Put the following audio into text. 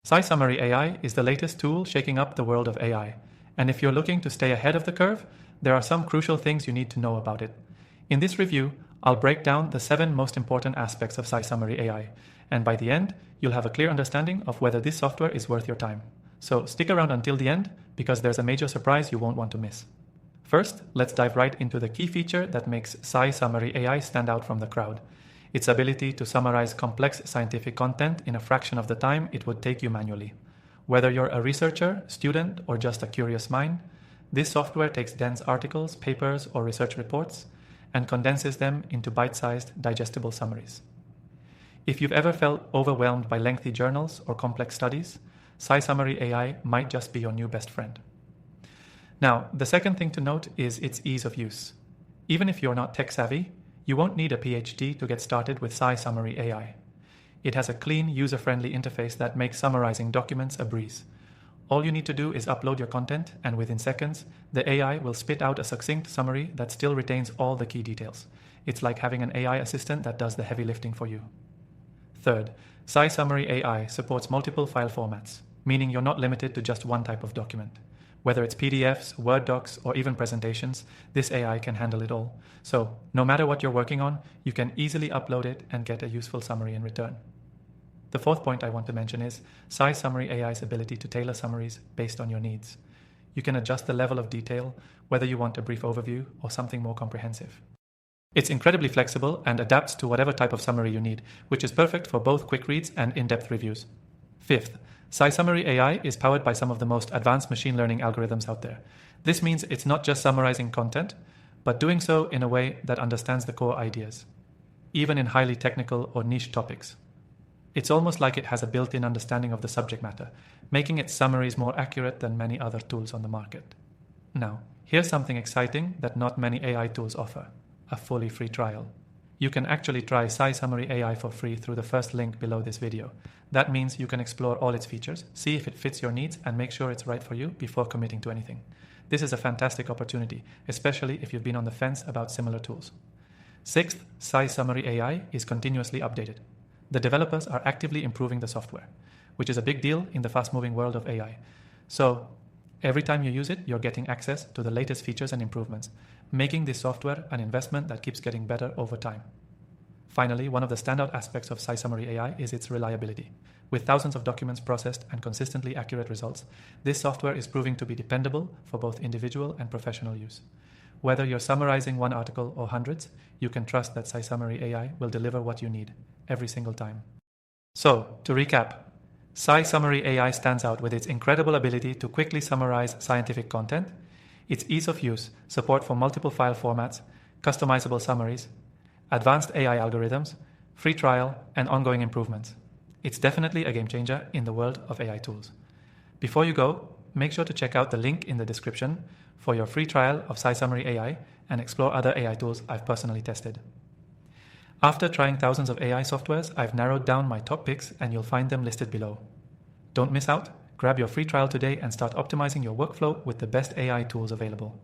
SciSummary AI is the latest tool shaking up the world of AI, and if you're looking to stay ahead of the curve, there are some crucial things you need to know about it. In this review, I'll break down the 7 most important aspects of SciSummary AI, and by the end, you'll have a clear understanding of whether this software is worth your time. So stick around until the end, because there's a major surprise you won't want to miss. First, let's dive right into the key feature that makes SciSummary AI stand out from the crowd: its ability to summarize complex scientific content in a fraction of the time it would take you manually. Whether you're a researcher, student, or just a curious mind, this software takes dense articles, papers, or research reports and condenses them into bite-sized, digestible summaries. If you've ever felt overwhelmed by lengthy journals or complex studies, SciSummary AI might just be your new best friend. Now, the second thing to note is its ease of use. Even if you're not tech-savvy, you won't need a PhD to get started with SciSummary AI. It has a clean, user-friendly interface that makes summarizing documents a breeze. All you need to do is upload your content, and within seconds, the AI will spit out a succinct summary that still retains all the key details. It's like having an AI assistant that does the heavy lifting for you. Third, SciSummary AI supports multiple file formats, meaning you're not limited to just one type of document. Whether it's PDFs, Word docs, or even presentations, this AI can handle it all. So, no matter what you're working on, you can easily upload it and get a useful summary in return. The fourth point I want to mention is SciSummary AI's ability to tailor summaries based on your needs. You can adjust the level of detail, whether you want a brief overview or something more comprehensive. It's incredibly flexible and adapts to whatever type of summary you need, which is perfect for both quick reads and in-depth reviews. Fifth, SciSummary AI is powered by some of the most advanced machine learning algorithms out there. This means it's not just summarizing content, but doing so in a way that understands the core ideas, even in highly technical or niche topics. It's almost like it has a built-in understanding of the subject matter, making its summaries more accurate than many other tools on the market. Now, here's something exciting that not many AI tools offer: a fully free trial. You can actually try SciSummary AI for free through the first link below this video. That means you can explore all its features, see if it fits your needs, and make sure it's right for you before committing to anything. This is a fantastic opportunity, especially if you've been on the fence about similar tools. Sixth, SciSummary AI is continuously updated. The developers are actively improving the software, which is a big deal in the fast-moving world of AI. So, every time you use it, you're getting access to the latest features and improvements, making this software an investment that keeps getting better over time. Finally, one of the standout aspects of SciSummary AI is its reliability. With thousands of documents processed and consistently accurate results, this software is proving to be dependable for both individual and professional use. Whether you're summarizing one article or hundreds, you can trust that SciSummary AI will deliver what you need every single time. So, to recap, SciSummary AI stands out with its incredible ability to quickly summarize scientific content, its ease of use, support for multiple file formats, customizable summaries, advanced AI algorithms, free trial, and ongoing improvements. It's definitely a game changer in the world of AI tools. Before you go, make sure to check out the link in the description for your free trial of SciSummary AI and explore other AI tools I've personally tested. After trying thousands of AI softwares, I've narrowed down my top picks, and you'll find them listed below. Don't miss out. Grab your free trial today and start optimizing your workflow with the best AI tools available.